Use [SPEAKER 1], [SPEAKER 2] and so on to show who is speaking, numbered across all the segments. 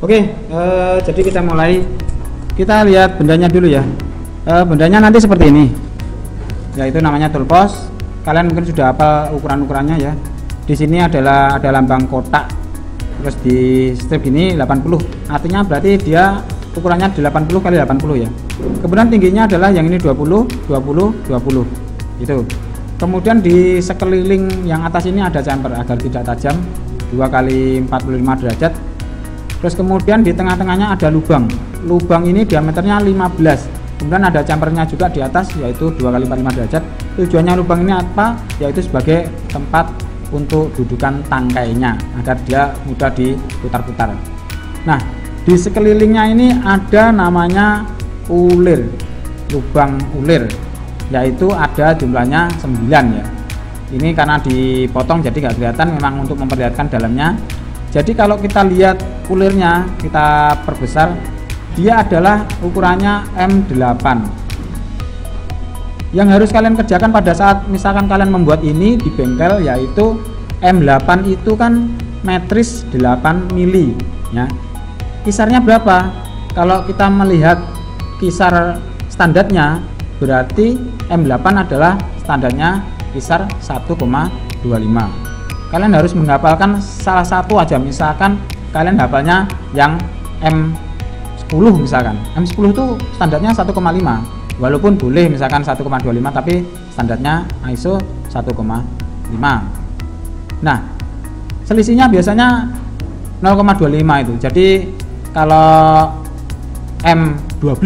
[SPEAKER 1] Oke, jadi kita mulai. Kita lihat bendanya dulu ya. Bendanya nanti seperti ini, yaitu namanya toolbox. Kalian mungkin sudah hafal ukuran-ukurannya ya. Di sini ada lambang kotak, terus di strip ini 80, artinya berarti dia ukurannya 80 kali 80 ya. Kemudian tingginya adalah yang ini 20, 20, 20 itu. Kemudian di sekeliling yang atas ini ada chamfer agar tidak tajam, 2 kali 45 derajat. Terus kemudian di tengah-tengahnya ada lubang. Lubang ini diameternya 15. Kemudian ada chamfernya juga di atas, yaitu 2 kali 45 derajat. Tujuannya lubang ini apa? Yaitu sebagai tempat untuk dudukan tangkainya agar dia mudah diputar-putar. Nah, di sekelilingnya ini ada namanya ulir, lubang ulir, yaitu ada jumlahnya 9 ya. Ini karena dipotong jadi nggak kelihatan, memang untuk memperlihatkan dalamnya. Jadi kalau kita lihat ulirnya, kita perbesar, dia adalah ukurannya M8. Yang harus kalian kerjakan pada saat misalkan kalian membuat ini di bengkel, yaitu M8 itu kan metris 8 mili ya. Kisarnya berapa? Kalau kita melihat kisar standarnya, berarti M8 adalah standarnya kisar 1,25. Kalian harus menghafalkan salah satu aja. Misalkan kalian hafalnya yang M10 misalkan. M10 itu standarnya 1,5. Walaupun boleh misalkan 1,25, tapi standarnya ISO 1,5. Nah, selisihnya biasanya 0,25 itu. Jadi kalau M12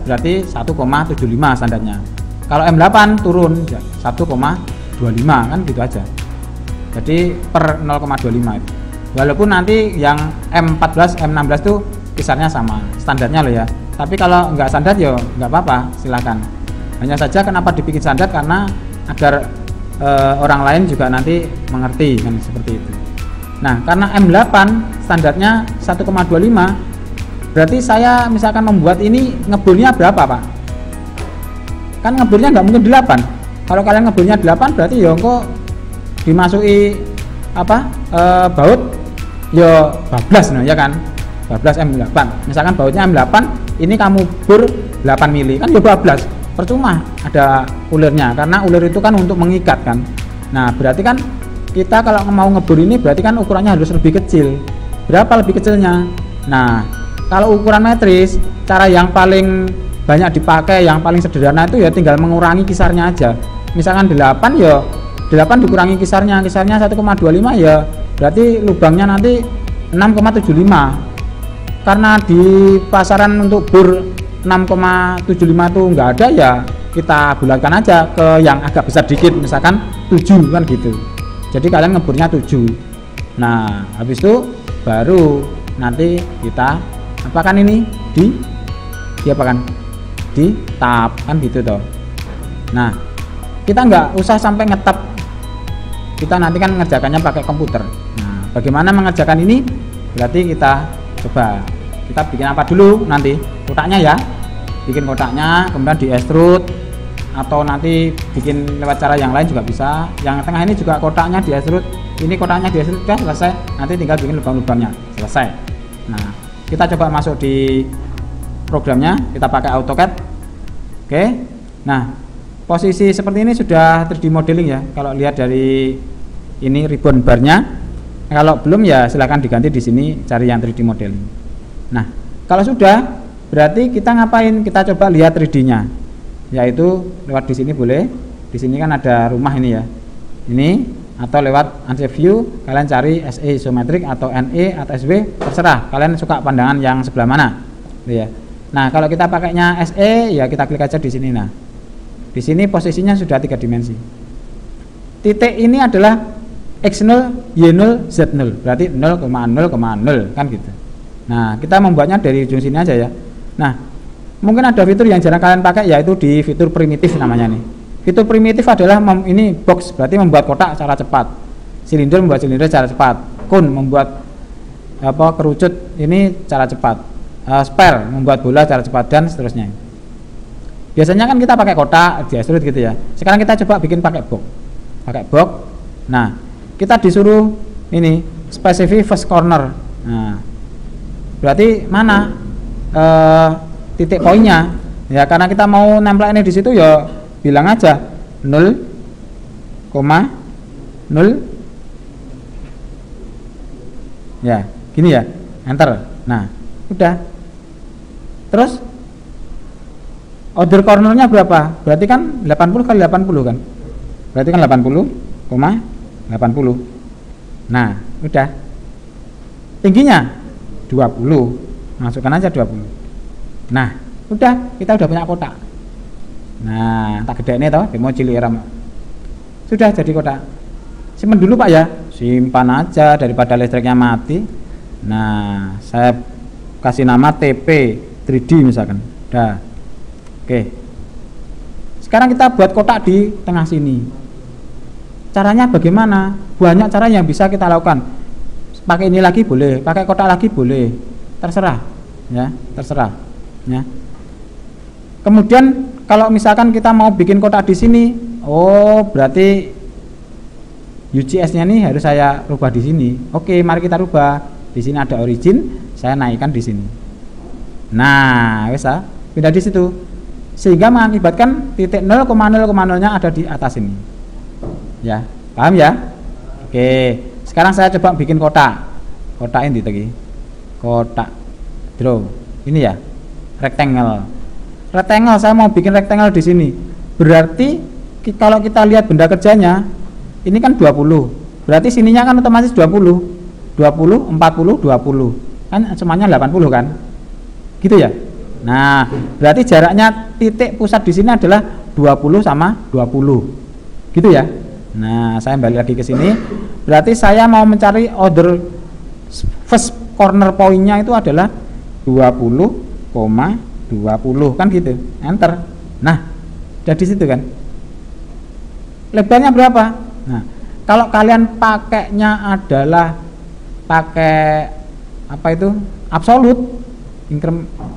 [SPEAKER 1] berarti 1,75 standarnya. Kalau M8 turun 1,25 kan gitu aja. Jadi per 0,25 itu. Walaupun nanti yang M14, M16 itu kisarnya sama, standarnya loh ya. Tapi kalau nggak standar ya nggak apa-apa, silahkan. Hanya saja kenapa dibikin standar, karena agar orang lain juga nanti mengerti kan, seperti itu. Nah, karena M8 standarnya 1,25, berarti saya misalkan membuat ini ngeburnya berapa Pak? Kan ngeburnya nggak mungkin 8. Kalau kalian ngeburnya 8 berarti ya kok dimasuki apa baut ya bablas no, ya kan, bablas M8. Misalkan bautnya M8, ini kamu bur 8 mili kan ya bablas, percuma ada ulirnya, karena ulir itu kan untuk mengikat kan. Nah, berarti kan kita kalau mau ngebur ini berarti kan ukurannya harus lebih kecil. Berapa lebih kecilnya? Nah, kalau ukuran metris, cara yang paling banyak dipakai, yang paling sederhana itu ya tinggal mengurangi kisarnya aja. Misalkan 8 ya 8 dikurangi kisarnya 1,25 ya berarti lubangnya nanti 6,75. Karena di pasaran untuk bor 6,75 itu nggak ada, ya kita bulatkan aja ke yang agak besar dikit, misalkan 7 kan gitu. Jadi kalian ngeburnya 7. Nah, habis itu baru nanti kita apakan ini di apakan di tap kan gitu toh. Nah, kita nggak usah sampai ngetap, kita nanti kan mengerjakannya pakai komputer. Nah, bagaimana mengerjakan ini? Berarti kita coba, kita bikin apa dulu nanti? Kotaknya ya, bikin kotaknya, kemudian di extrude, atau nanti bikin lewat cara yang lain juga bisa. Yang tengah ini juga kotaknya di extrude, ini kotaknya di extrude sudah selesai, nanti tinggal bikin lubang-lubangnya, selesai. Nah, kita coba masuk di programnya, kita pakai AutoCAD. Oke, nah posisi seperti ini sudah 3D modeling ya. Kalau lihat dari ini ribbon barnya, kalau belum ya silahkan diganti di sini, cari yang 3D modeling. Nah, kalau sudah berarti kita ngapain? Kita coba lihat 3D-nya, yaitu lewat di sini boleh. Di sini kan ada rumah ini ya, ini, atau lewat Unsafe View, kalian cari SE isometric atau NE atau SW, terserah kalian suka pandangan yang sebelah mana, ya. Nah, kalau kita pakainya SE ya kita klik aja di sini. Nah, di sini posisinya sudah 3 dimensi. Titik ini adalah X0, Y0, Z0, berarti 0,0,0 kan gitu. Nah, kita membuatnya dari ujung sini aja ya. Nah, mungkin ada fitur yang jarang kalian pakai, yaitu di fitur primitif namanya nih. Fitur primitif adalah ini box, berarti membuat kotak secara cepat. Silinder membuat silinder secara cepat. Cone membuat apa kerucut ini cara cepat. Spare membuat bola secara cepat, dan seterusnya. Biasanya kan kita pakai kotak di extrude gitu ya. Sekarang kita coba bikin pakai box. Pakai box. Nah, kita disuruh ini specify first corner. Nah, berarti mana titik poinnya ya, karena kita mau nempel ini di situ ya bilang aja 0,0 ya, gini ya, enter. Nah udah, terus order cornernya berapa? Berarti kan 80 kali 80 kan, berarti kan 80,80. Nah udah, tingginya 20, masukkan aja 20. Nah udah, kita udah punya kotak. Nah tak gede ini toh, demo cilik ram. Sudah jadi kotak. Simpan dulu Pak ya, simpan aja daripada listriknya mati. Nah saya kasih nama TP 3D misalkan. Udah. Oke. Sekarang kita buat kotak di tengah sini. Caranya bagaimana? Banyak cara yang bisa kita lakukan. Pakai ini lagi boleh, pakai kotak lagi boleh, terserah ya, terserah ya. Kemudian kalau misalkan kita mau bikin kotak di sini, oh berarti UCS-nya nih harus saya rubah di sini. Oke, mari kita rubah. Di sini ada origin, saya naikkan di sini. Nah, bisa pindah di situ, sehingga mengakibatkan titik 0,0,0-nya ada di atas ini. Ya, paham ya? Oke, sekarang saya coba bikin kotak. Kotak ini tadi. Kotak draw. Ini ya, rectangle. Rectangle, saya mau bikin rectangle di sini. Berarti kalau kita lihat benda kerjanya, ini kan 20. Berarti sininya kan otomatis 20. 20, 40, 20. Kan semuanya 80 kan? Gitu ya? Nah, berarti jaraknya titik pusat di sini adalah 20 sama 20. Gitu ya? Nah, saya balik lagi ke sini. Berarti saya mau mencari order first corner point-nya itu adalah 20,20 kan gitu. Enter. Nah, jadi situ kan. Lebarnya berapa? Nah, kalau kalian pakainya adalah pakai apa itu? Absolut.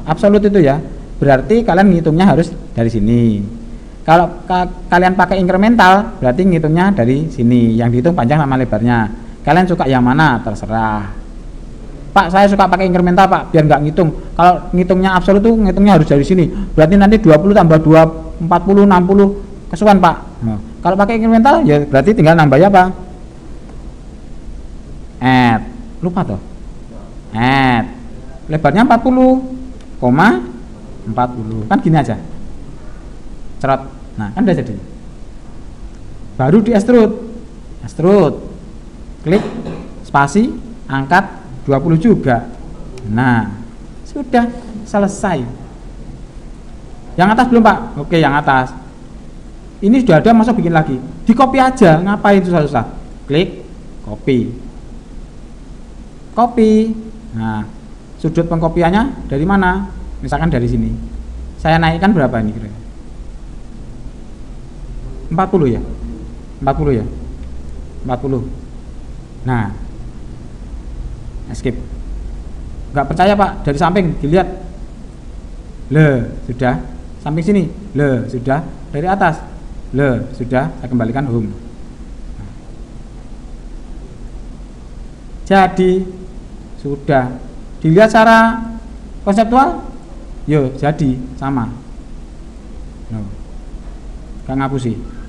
[SPEAKER 1] Absolut itu ya. Berarti kalian ngitungnya harus dari sini. Kalau kalian pakai incremental, berarti ngitungnya dari sini. Yang dihitung panjang sama lebarnya. Kalian suka yang mana? Terserah. Pak, saya suka pakai incremental Pak, biar nggak ngitung. Kalau ngitungnya absolut tuh ngitungnya harus dari sini. Berarti nanti 20 tambah 2, 40, 60 kesuan Pak. Nah, kalau pakai incremental ya berarti tinggal nambah apa? Add. Lupa toh? Add. Lebarnya 40,40. Kan gini aja. Cerot. Nah, kan udah jadi. Baru di extrude. Extrude. Klik spasi, angkat 20 juga. Nah, sudah selesai. Yang atas belum Pak? Oke, yang atas. Ini sudah ada, masa bikin lagi? Di copy aja, ngapain susah-susah? Klik, copy. Copy. Nah, sudut pengkopiannya dari mana? Misalkan dari sini. Saya naikkan berapa ini kira-kira? 40 ya? 40 ya? 40. Nah, escape. Nggak percaya Pak, dari samping dilihat. Le, sudah. Samping sini. Le, sudah. Dari atas. Le, sudah. Saya kembalikan home. Jadi sudah. Dilihat secara konseptual, yo jadi sama. No. Gak ngapusi.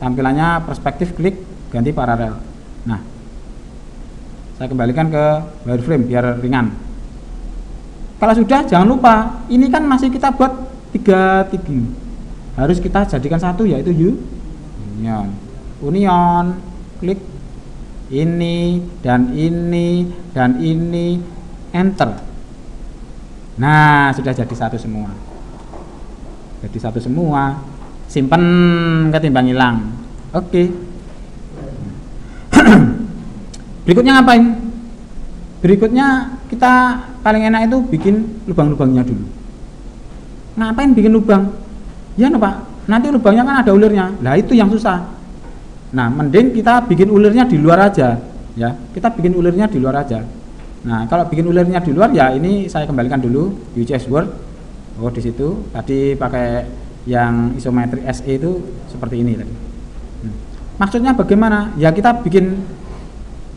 [SPEAKER 1] Tampilannya perspektif, klik, ganti paralel. Nah, saya kembalikan ke wireframe biar ringan. Kalau sudah, jangan lupa, ini kan masih kita buat 3 titik. Harus kita jadikan satu, yaitu union. Union, klik ini dan ini dan ini, enter. Nah, sudah jadi satu semua. Jadi satu semua. Simpen ketimbang hilang. Oke. Berikutnya ngapain? Berikutnya kita paling enak itu bikin lubang-lubangnya dulu. Ngapain bikin lubang? Ya no Pak, nanti lubangnya kan ada ulirnya. Nah itu yang susah. Nah mending kita bikin ulirnya di luar aja. Ya, kita bikin ulirnya di luar aja. Nah kalau bikin ulirnya di luar ya ini saya kembalikan dulu UCS Word. Oh di situ tadi pakai yang isometri SE itu seperti ini tadi. Maksudnya bagaimana? Ya kita bikin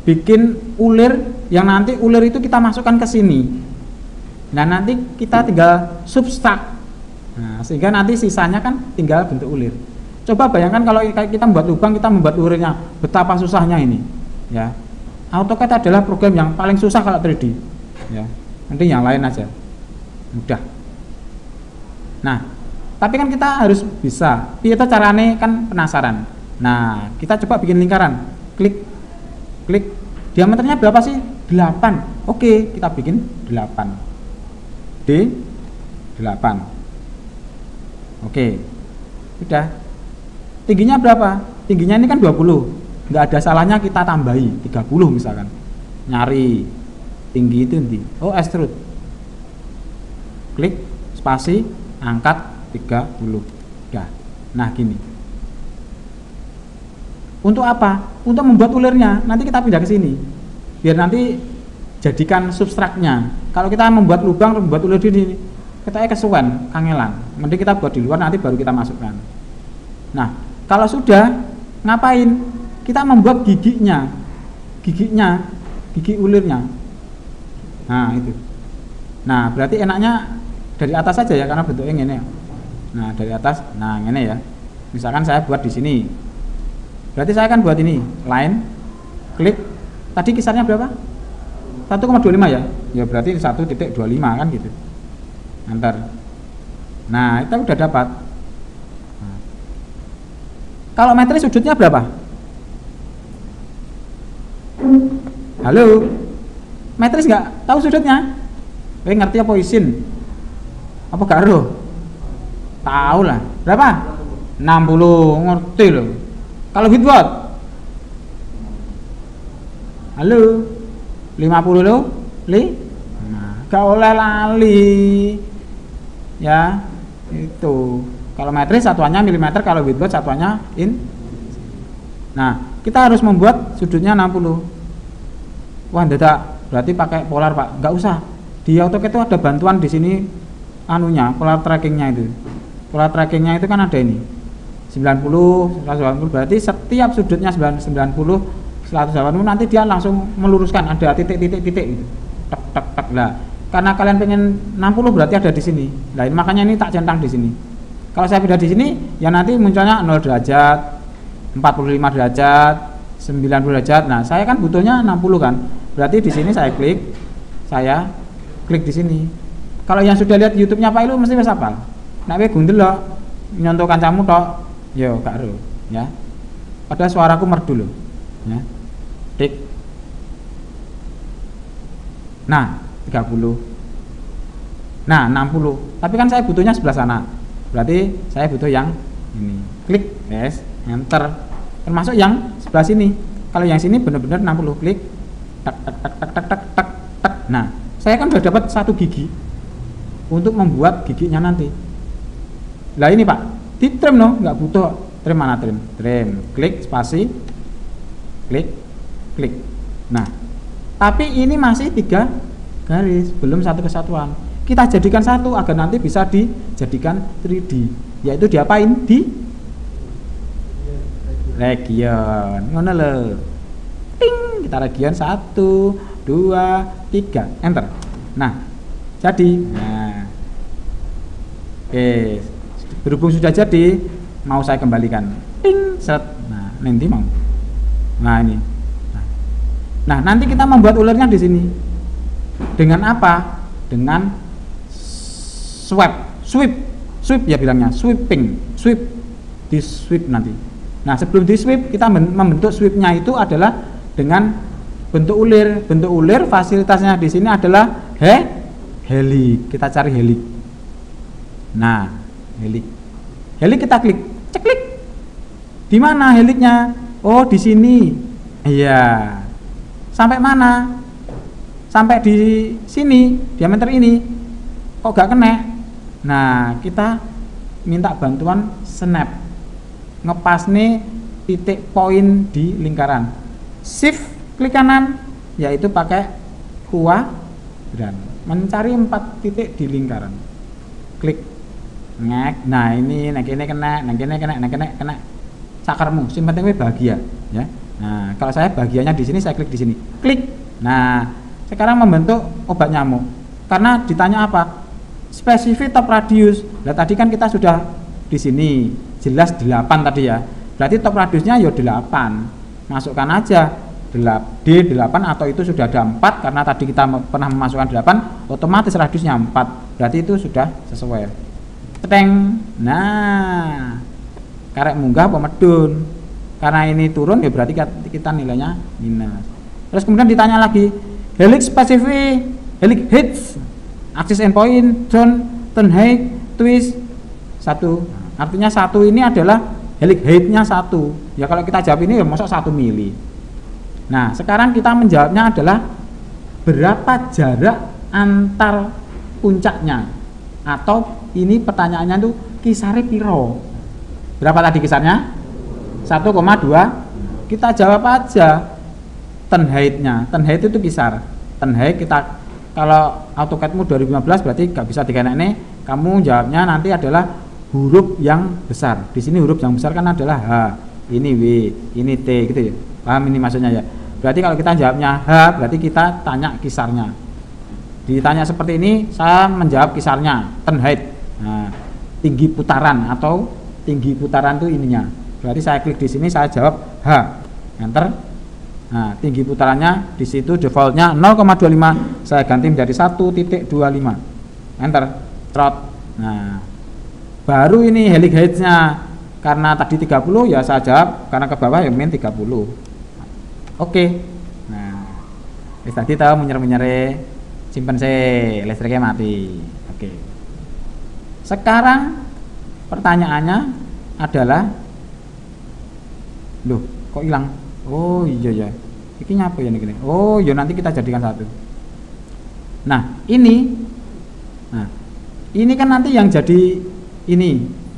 [SPEAKER 1] bikin ulir yang nanti ulir itu kita masukkan ke sini. Nah, nanti kita tinggal substrak. Nah, sehingga nanti sisanya kan tinggal bentuk ulir. Coba bayangkan kalau kita membuat lubang, kita membuat ulirnya, betapa susahnya ini. Ya. AutoCAD adalah program yang paling susah kalau 3D. Ya. Nanti yang lain aja. Mudah. Nah, tapi kan kita harus bisa. Itu caranya kan penasaran. Nah, kita coba bikin lingkaran. Klik. Diameternya berapa sih? 8. Oke, kita bikin 8. D8. Oke. Sudah. Tingginya berapa? Tingginya ini kan 20. Nggak ada salahnya kita tambahi 30 misalkan. Nyari tinggi itu nanti. Oh, extrude. Klik, spasi, angkat 30. Ya. Nah, gini. Untuk apa? Untuk membuat ulirnya. Nanti kita pindah ke sini. Biar nanti jadikan substraknya. Kalau kita membuat lubang, membuat ulir di sini, kita kesuwen, kangelan. Mending kita buat di luar, nanti baru kita masukkan. Nah, kalau sudah, ngapain? Kita membuat giginya, gigi ulirnya. Nah, itu. Nah, berarti enaknya dari atas saja ya, karena bentuknya ini. Nah, dari atas, nah ini ya. Misalkan saya buat di sini. Berarti saya akan buat ini, line, klik. Tadi kisarnya berapa? 1,25 ya? Ya berarti 1,25 kan gitu. Enter. Nah, itu udah dapat. Nah. Kalau metri sudutnya berapa? Halo? Metris nggak? Tahu sudutnya? Ngerti apa isin? Apa garo? Tahu lah. Berapa? 60, ngerti loh. Kalau Whitworth? Halo? 50 loh? Nah, gak oleh lali. Ya, itu. Kalau metris satuannya milimeter, kalau Whitworth satuannya in. Nah, kita harus membuat sudutnya 60. Wah, tidak. Berarti pakai polar, Pak. Nggak usah. Di AutoCAD itu ada bantuan di sini anunya, polar trackingnya itu. Polar trackingnya itu kan ada ini. 90, 180, berarti setiap sudutnya 90, 180 nanti dia langsung meluruskan, ada titik-titik gitu. Tak lah. Karena kalian pengen 60 berarti ada di sini. Nah, makanya ini tak centang di sini. Kalau saya pindah di sini, ya nanti munculnya 0 derajat, 45 derajat, 90 derajat. Nah, saya kan butuhnya 60 kan. Berarti di sini saya klik di sini. Kalau yang sudah lihat YouTube-nya Pak Ilu mesti wis hafal. Nek kowe gundel lho, nyontoh kancamu tok, yo gak ero, ya. Padahal suaraku merdu lho, ya. Tik. Nah, 30. Nah, 60. Tapi kan saya butuhnya sebelah sana. Berarti saya butuh yang ini. Klik, yes, enter. Termasuk yang sebelah sini. Kalau yang sini benar-benar 60, klik. Tak. Nah, saya kan sudah dapat 1 gigi untuk membuat giginya nanti. Lah ini Pak, di trim no, nggak butuh trim, mana trim? Trim, klik spasi, klik. Nah, tapi ini masih 3 garis, belum satu kesatuan. Kita jadikan satu agar nanti bisa dijadikan 3D. Yaitu diapain? Di region. Ngono lho. Ting, kita region 1, 2, 3, enter. Nah, jadi. Nah. Oke. Berhubung sudah jadi, mau saya kembalikan. Ting, set. Nah, nanti mau. Nah, ini. Nah, nanti kita membuat ulernya di sini. Dengan apa? Dengan sweep ya bilangnya, sweeping, di sweep nanti. Nah, sebelum di sweep kita membentuk sweepnya itu adalah dengan bentuk ulir. Bentuk ulir fasilitasnya di sini adalah helix. Kita cari helix. Nah, helix kita klik, ceklik. Di mana helixnya? Oh, di sini. Iya. Sampai mana? Sampai di sini, diameter ini. Kok gak kena? Nah, kita minta bantuan snap. Ngepas nih titik poin di lingkaran. Shift klik kanan, yaitu pakai kuadran. Mencari 4 titik di lingkaran. Klik. Ngek. Nah, ini nek kene kena, nek kene kena. Sakarmu, sing penting kowe bahagia, ya. Nah, kalau saya bagiannya di sini, saya klik di sini. Klik. Nah, sekarang membentuk obat nyamuk. Karena ditanya apa? Spesifik top radius. Nah, tadi kan kita sudah di sini jelas 8 tadi ya. Berarti top radiusnya ya 8. Masukkan aja D8 atau itu sudah ada 4 karena tadi kita pernah memasukkan 8, otomatis radiusnya 4. Berarti itu sudah sesuai. Teng. Nah, karek munggah apa medun. Karena ini turun ya berarti kita nilainya minus. Terus kemudian ditanya lagi, helix spesifik, helix hits, axis endpoint, turn height, twist 1. Artinya 1 ini adalah helix height-nya 1. Ya kalau kita jawab ini ya masuk 1 mili. Nah, sekarang kita menjawabnya adalah berapa jarak antar puncaknya, atau ini pertanyaannya tuh kisarnya piro. Berapa tadi kisarnya? 1,2. Kita jawab aja turn height-nya. Turn height itu kisar. Turn height kita kalau AutoCAD-mu 2015 berarti nggak bisa dikenain. Kamu jawabnya nanti adalah huruf yang besar. Di sini huruf yang besar kan adalah H, ini W, ini T gitu ya. Paham ini maksudnya ya? Berarti kalau kita jawabnya H, berarti kita tanya kisarnya. Ditanya seperti ini, saya menjawab kisarnya, turn height. Nah, tinggi putaran atau tinggi putaran itu ininya. Berarti saya klik di sini, saya jawab H, enter. Nah, tinggi putarannya di situ defaultnya 0,25, saya ganti menjadi 1,25, enter, trot. Nah, baru ini helix height-nya, karena tadi 30 ya saya jawab, karena ke bawah ya min 30. Oke. Nah, tadi tahu menyere simpen listriknya mati. Oke. Sekarang pertanyaannya adalah, loh kok hilang? Oh iya ya, ini apa ya nih? Oh iya, nanti kita jadikan satu. Nah ini kan nanti yang jadi ini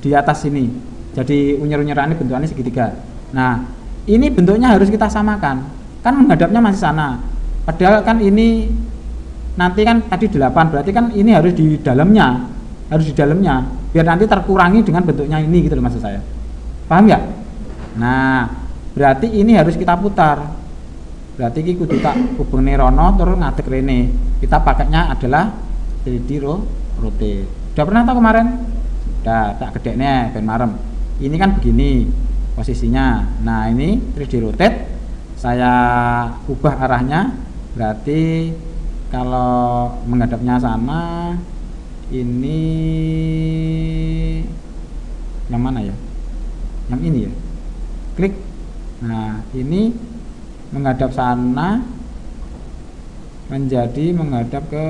[SPEAKER 1] di atas ini, jadi unyer-unyeran ini bentukannya segitiga. Nah ini bentuknya harus kita samakan, kan menghadapnya masih sana, padahal kan ini nanti kan tadi 8, berarti kan ini harus di dalamnya, biar nanti terkurangi dengan bentuknya ini gitu loh maksud saya. Paham ya? Nah berarti ini harus kita putar, berarti ini kudu tak hubung nerono terus ngadek rene. Kita pakainya adalah 3D rotate. Udah pernah tahu kemarin? Udah, tak gedeknya ben marem. Ini kan begini posisinya. Nah ini 3D rotate, saya ubah arahnya, berarti kalau menghadapnya sana, ini yang mana ya? Yang ini ya. Klik. Nah ini menghadap sana, menjadi menghadap ke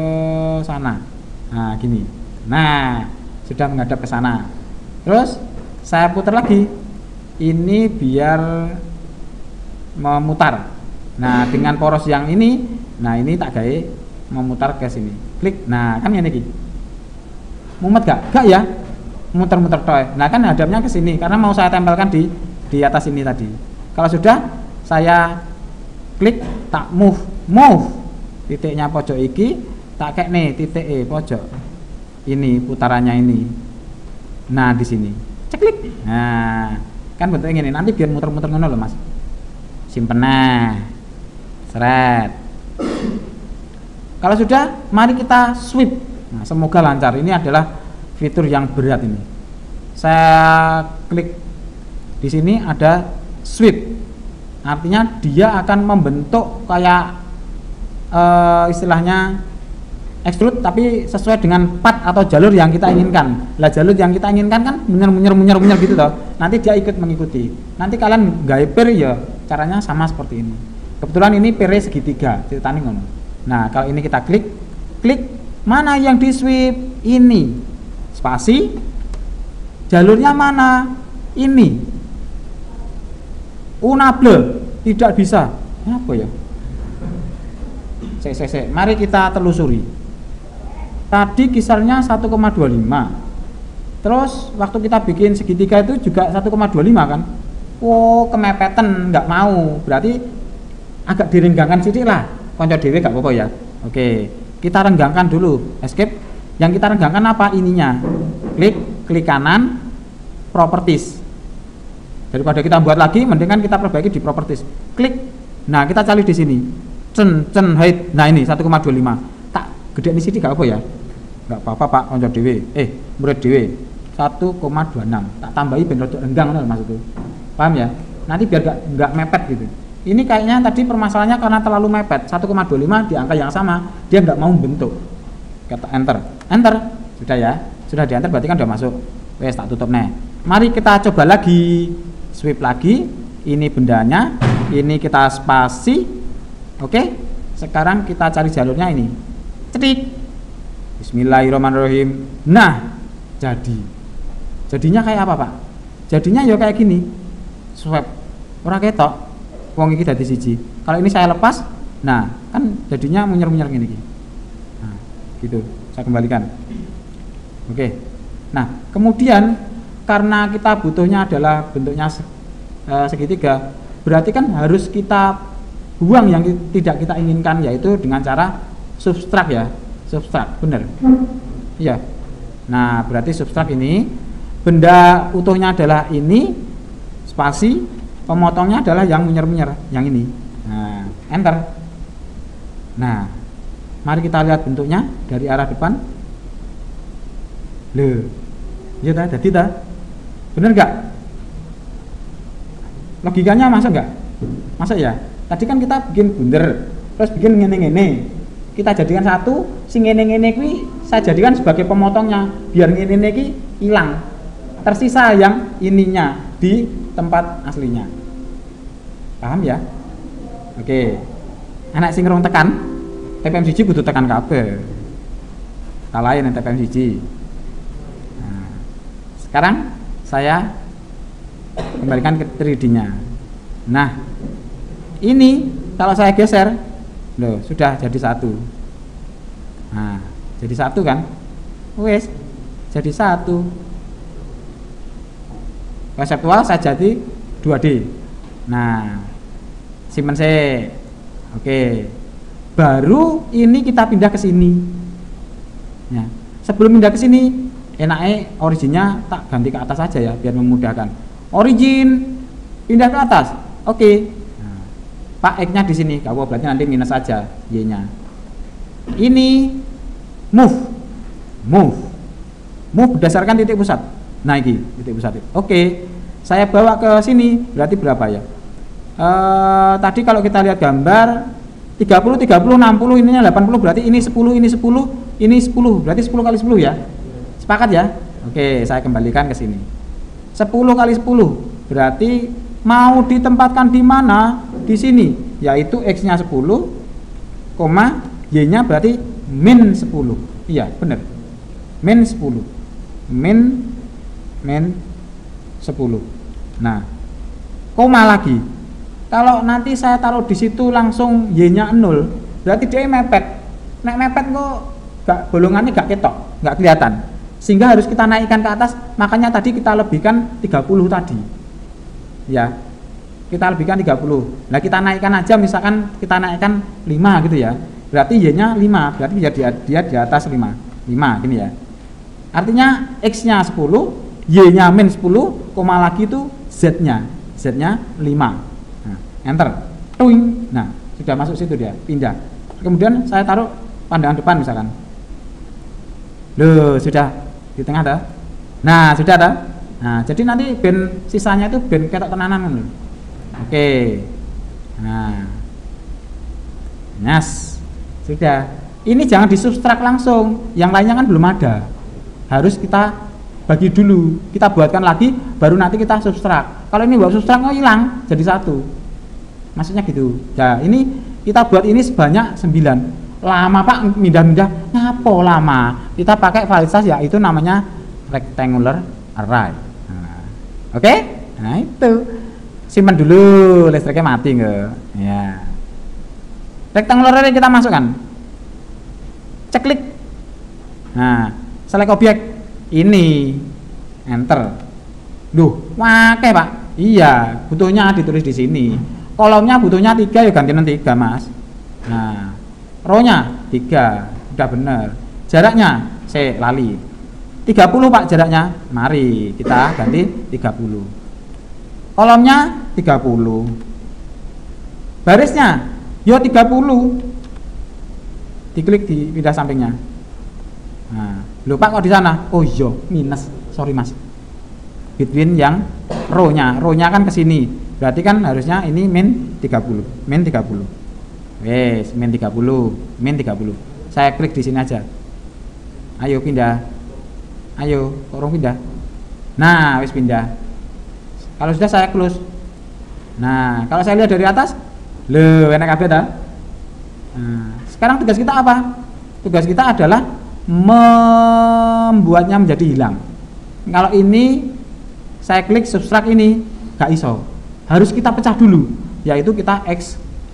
[SPEAKER 1] sana. Nah gini. Nah sudah menghadap ke sana. Terus saya putar lagi. Ini biar memutar. Nah dengan poros yang ini, nah ini tak gawe memutar ke sini. Klik. Nah kan ini gini. Mumet gak? Gak ya. Muter-muter toy. Nah kan hadapnya ke sini karena mau saya tempelkan di atas ini tadi. Kalau sudah saya klik, tak move, titiknya pojok iki, tak kayak nih titik E pojok. Ini putarannya ini. Nah di sini, ceklik. Nah kan bentuknya ini. Nanti biar muter-muter ngono loh mas. Simpen nah, seret. Kalau sudah, mari kita sweep. Nah, semoga lancar. Ini adalah fitur yang berat ini. Saya klik di sini ada sweep, artinya dia akan membentuk kayak istilahnya extrude tapi sesuai dengan path atau jalur yang kita inginkan. Lah jalur yang kita inginkan kan munyer gitu loh. Nanti dia ikut mengikuti. Nanti kalian gawe per ya caranya sama seperti ini. Kebetulan ini per segitiga, ceritanya ngono. Nah kalau ini kita klik mana yang di sweep, ini spasi, jalurnya mana, ini unable, tidak bisa. Apa ya? Mari kita telusuri. Tadi kisarnya 1,25. Terus waktu kita bikin segitiga itu juga 1,25 kan? Oh, kemepetan, nggak mau. Berarti agak direnggangkan sedikit lah. Konco dewe gak apa-apa ya. Oke, kita renggangkan dulu. Escape. Yang kita renggangkan apa? Ininya. Klik kanan, properties. Daripada kita buat lagi, mendingan kita perbaiki di properties. klik. Nah, kita cari di sini. Cen height. Nah, ini 1,25. Tak gede di sini gak apa ya? Gak apa-apa Pak, konco dhewe. Murid dhewe. 1,26. Tak tambahi ben rodok renggang loh maksudku. Paham ya? Nanti biar gak mepet gitu. Ini kayaknya tadi permasalahannya karena terlalu mepet. 1,25 di angka yang sama, dia nggak mau bentuk. Kata enter. Sudah ya. Sudah di enter berarti kan udah masuk. Wes, tak tutup nih. Mari kita coba lagi. Swipe lagi. Ini bendanya. Ini kita spasi. Oke. Sekarang kita cari jalurnya ini. Cetik. Bismillahirrahmanirrahim. Nah, jadinya kayak apa Pak? Jadinya ya kayak gini. Swipe. Ora ketok. Wong iki dadi siji. Kalau ini saya lepas, nah kan jadinya munyer-munyer gini. Nah, gitu. Saya kembalikan. Oke. Nah, kemudian karena kita butuhnya adalah bentuknya segitiga, berarti kan harus kita buang yang tidak kita inginkan, yaitu dengan cara subtrak ya. Subtrak, benar. Iya. Nah, berarti subtrak ini benda utuhnya adalah ini, spasi, pemotongnya adalah yang munyer-munyer, yang ini. Nah, enter. Nah, mari kita lihat bentuknya dari arah depan. Loh, iya ta, jadi ta? Bener nggak? Logikanya masuk nggak? Masuk ya? Tadi kan kita bikin bunder, terus bikin ngene-ngene. Kita jadikan satu, si ngene-ngene kuwi saya jadikan sebagai pemotongnya, biar ngene-ngene ki hilang. Tersisa yang ininya di tempat aslinya. Paham ya? Oke. Anak sing ngrung tekan, TPM siji kudu tekan kabeh. Kalahin TPM siji. Nah, sekarang saya kembalikan ke 3D-nya. Nah, ini kalau saya geser, loh, sudah jadi satu. Nah, jadi satu kan? Wes, jadi satu. Konseptual saya jadi 2D. Nah, simpen saya. Oke. Baru ini kita pindah ke sini. Ya. Sebelum pindah ke sini, enaknya originnya tak ganti ke atas saja ya, biar memudahkan. Origin pindah ke atas. Oke. Nah, Pak X-nya di sini, kalau berarti nanti minus saja Y-nya. Ini move berdasarkan titik pusat. Nah, ini titik pusat. Oke. Saya bawa ke sini, berarti berapa ya? Tadi kalau kita lihat gambar 30, 60, ininya 80, berarti ini 10, ini 10, ini 10, berarti 10 kali 10 ya. Sepakat ya? Oke, saya kembalikan ke sini. 10 kali 10, berarti mau ditempatkan di mana? Di sini, yaitu X-nya 10, Y-nya berarti min 10. Iya, benar. Min 10. Min 10. Nah, koma lagi. Kalau nanti saya taruh di situ langsung Y-nya 0, berarti dia mepet. Nek mepet kok gak bolongannya gak ketok, gak kelihatan. Sehingga harus kita naikkan ke atas, makanya tadi kita lebihkan 30 tadi. Ya. Kita lebihkan 30. Nah, kita naikkan aja, misalkan kita naikkan 5 gitu ya. Berarti Y-nya 5, berarti dia di atas 5. 5 gini ya. Artinya X-nya 10, Y-nya min 10, koma lagi itu Z-nya. Z-nya 5. Enter, tuing. Nah, sudah masuk situ dia, pindah. Kemudian saya taruh pandangan depan misalkan. Loh, sudah di tengah dah. Nah, sudah ada. Nah, jadi nanti ben sisanya itu ben ketok tenanan loh. Oke. Nah. Yes. Sudah. Ini jangan disubstrak langsung. Yang lainnya kan belum ada. Harus kita bagi dulu. Kita buatkan lagi baru nanti kita substrak. Kalau ini buat substrak kok hilang jadi satu. Maksudnya gitu. Nah, ini kita buat ini sebanyak 9. Lama Pak, mindah-mindah. Ngapo lama? Kita pakai varietas ya, itu namanya rectangular array. Nah, oke? Nah, itu. Simpan dulu, listriknya mati nggak? Ya. Rectangular array kita masukkan. Ceklik. Nah, select objek. Ini. Enter. Duh, wakai Pak. Iya, butuhnya ditulis di sini. Kolomnya butuhnya 3 ya gantian 3 Mas. Nah, row-nya 3, udah bener. Jaraknya saya lali 30 Pak jaraknya. Mari kita ganti 30. Kolomnya 30. Barisnya yo 30. Diklik di pindah sampingnya. Nah, lupa kok di sana. Oh iya, minus. Sorry Mas. Between yang row-nya kan ke sini. Berarti kan harusnya ini min 30. Min 30. Wes, min 30. Min 30. Saya klik di sini aja. Ayo pindah. Ayo, orang pindah. Nah, wis pindah. Kalau sudah saya close. Nah, kalau saya lihat dari atas, loh, enak kabeh ta? Nah, sekarang tugas kita apa? Tugas kita adalah membuatnya menjadi hilang. Kalau ini saya klik subtract ini, gak iso. Harus kita pecah dulu, yaitu kita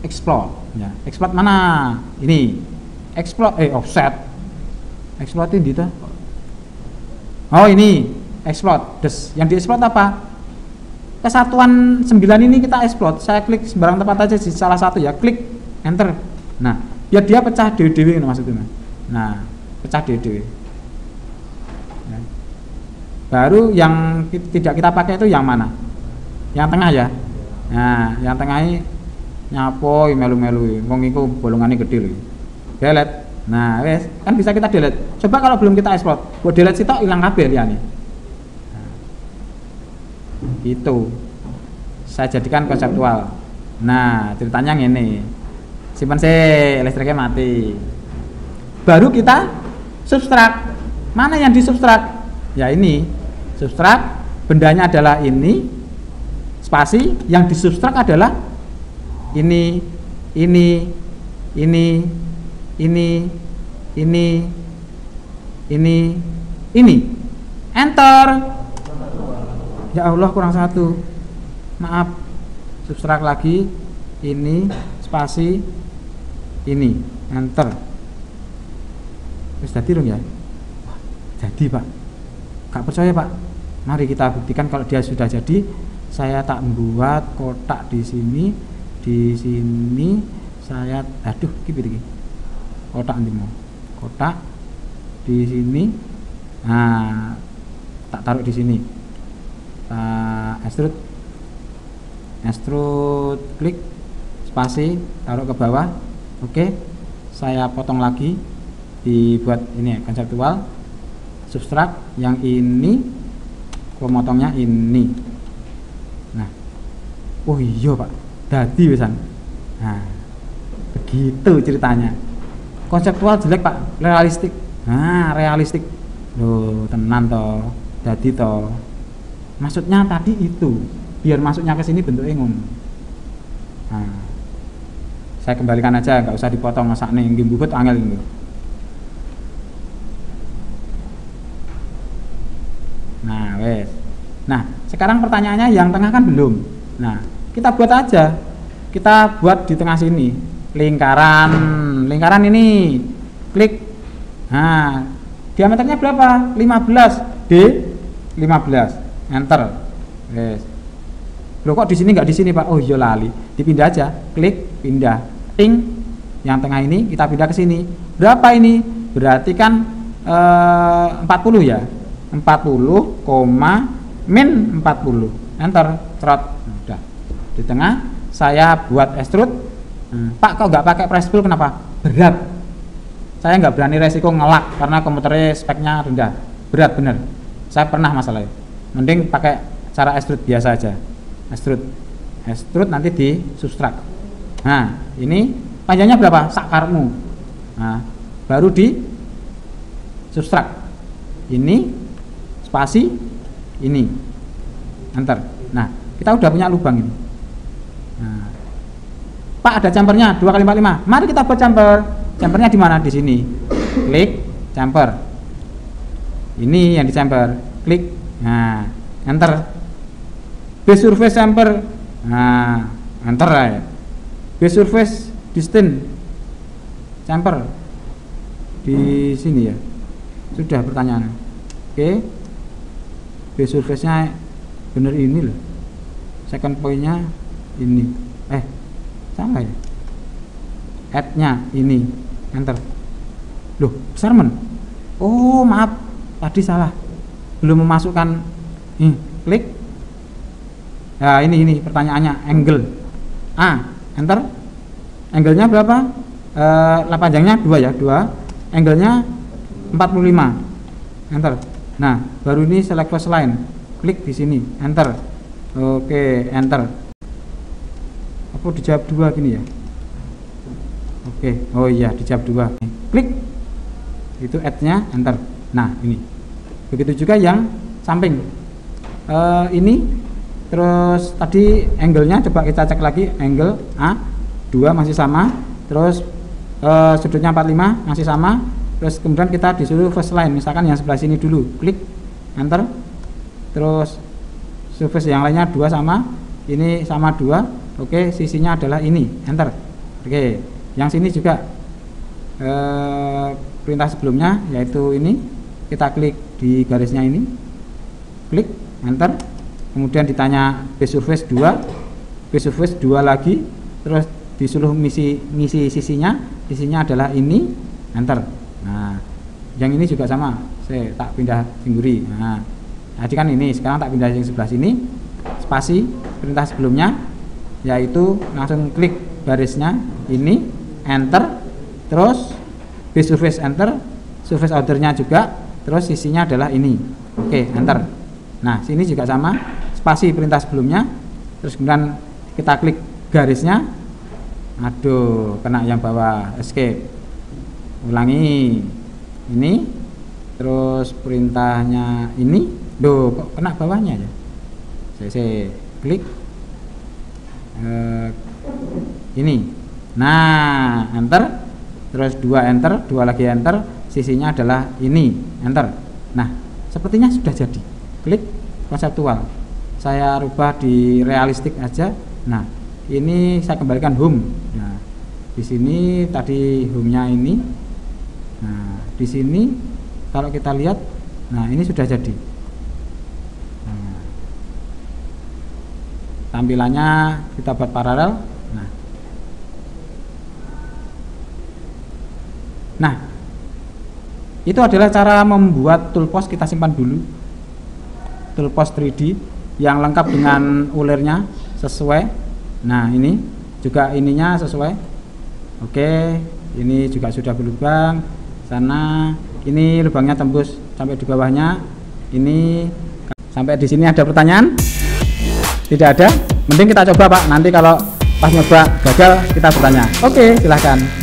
[SPEAKER 1] explode. Ya, explode mana? Ini. Explode offset. Explode ini ta? Oh, ini explode. Yang di explode apa? Kesatuan 9 ini kita explode. Saya klik sembarang tempat aja di salah satu ya, klik enter. Nah, biar dia pecah dewe-dewe maksudnya. Nah, pecah dewe-dewe. Ya. Baru yang tidak kita pakai itu yang mana? Yang tengah ya. Nah, yang tengah ini nyapo melu-melu. Wong iku bolongannya gede lho. Delete. Nah, wes, kan bisa kita delete. Coba kalau belum kita explode, buat delete sitok hilang kabel ya nih. Itu saya jadikan konseptual. Nah, ceritanya ini simpan sih, listriknya mati. Baru kita subtract. Mana yang di subtract? Ya ini subtract, bendanya adalah ini, spasi. Yang di subtract adalah ini, ini. Enter. Ya Allah, kurang satu. Maaf. Subtract lagi. Ini spasi. Ini. Enter. Sudah dong ya? Wah, jadi Pak. Gak percaya Pak? Mari kita buktikan kalau dia sudah jadi. Saya tak membuat kotak di sini. Di sini saya, aduh, gini. Kotak nanti mau. Kotak di sini. Nah, tak taruh di sini. Extrude, klik spasi, taruh ke bawah. Oke, saya potong lagi, dibuat ini ya, konseptual. Subtract yang ini, pemotongnya ini. Nah, oh iya Pak, dadi wisan. Nah, begitu ceritanya. Konseptual jelek Pak, realistik. Nah, realistik. Loh, tenan toh, dadi toh. Maksudnya tadi itu biar masuknya ke sini bentuknya ngono. Nah, saya kembalikan aja, nggak usah dipotong sakne nggih mbubut angel nggih. Nah, wes. Nah, sekarang pertanyaannya yang tengah kan belum. Nah, kita buat aja. Kita buat di tengah sini lingkaran ini. Klik. Nah, diameternya berapa? 15 D 15. Enter. Yes. Loh kok di sini nggak di sini Pak? Oh iya lali. Dipindah aja. Klik pindah. Ting. Yang tengah ini kita pindah ke sini. Berapa ini? Berarti kan 40 ya. 40, min 40. Enter. Trot. Udah. Di tengah saya buat extrude. Pak kok nggak pakai press tool kenapa? Berat. Saya nggak berani resiko ngelak karena komputernya speknya rendah. Berat bener. Saya pernah masalahnya. Mending pakai cara extrude biasa aja. Extrude nanti di subtract. Nah, ini panjangnya berapa? Sakarmu. Nah, baru di subtract. Ini spasi ini. Enter. Nah, kita udah punya lubang ini. Nah, Pak ada chamfernya 2 kali 45. Mari kita buat chamfer. Chamfernya di mana? Di sini. Klik chamfer. Ini yang di chamfer. Klik. Nah, enter. Base surface chamfer. Nah, enter ya. Base surface distance chamfer di sini ya. Sudah pertanyaan. Oke. Base surface-nya bener ini loh. Second point-nya ini. Salah ya. Add-nya ini. Enter. Loh, besar men. Oh, maaf. Tadi salah. Belum memasukkan klik. Nah, ini pertanyaannya angle. Enter. angle-nya berapa? Panjangnya 2 ya, 2. Angle-nya 45. Enter. Nah, baru ini select first line. Klik di sini, enter. Oke, enter. Apa dijawab 2 gini ya? Oke, oh iya, dijawab 2. Klik. Itu add-nya, enter. Nah, ini. Begitu juga yang samping. Ini terus tadi angle-nya coba kita cek lagi, angle A 2 masih sama, terus sudutnya 45 masih sama, terus kemudian kita disuruh first line, misalkan yang sebelah sini dulu, klik enter, terus surface yang lainnya 2 sama, ini sama 2, oke, sisinya adalah ini, enter. Oke, yang sini juga perintah sebelumnya yaitu ini, kita klik di garisnya ini, klik enter, kemudian ditanya base surface 2, base surface 2 lagi, terus disuruh ngisi sisinya adalah ini, enter. Nah, yang ini juga sama, saya tak pindah singguri. Nah, jadi kan ini sekarang tak pindah yang sebelah sini, spasi perintah sebelumnya, yaitu langsung klik barisnya ini, enter, terus base surface enter, surface ordernya juga, terus sisinya adalah ini, oke, enter. Nah, sini juga sama, spasi perintah sebelumnya, terus kemudian kita klik garisnya, aduh, kena yang bawah, escape, ulangi, ini, terus perintahnya ini, kok kena bawahnya ya, saya klik ini, nah, enter, terus 2 enter, 2 lagi enter, sisinya adalah ini, enter. Nah, sepertinya sudah jadi, klik konseptual, saya rubah di realistik aja. Nah, ini saya kembalikan home. Nah, di sini tadi home-nya ini. Nah, di sini kalau kita lihat, nah ini sudah jadi. Nah, tampilannya kita buat paralel. Nah, itu adalah cara membuat toolbox, kita simpan dulu. Toolbox 3D yang lengkap dengan ulirnya sesuai. Nah, ini juga ininya sesuai. Oke, ini juga sudah berlubang. Sana ini lubangnya tembus sampai di bawahnya. Ini sampai di sini ada pertanyaan? Tidak ada? Mending kita coba, Pak. Nanti kalau pas nyoba gagal kita bertanya. Oke, silahkan.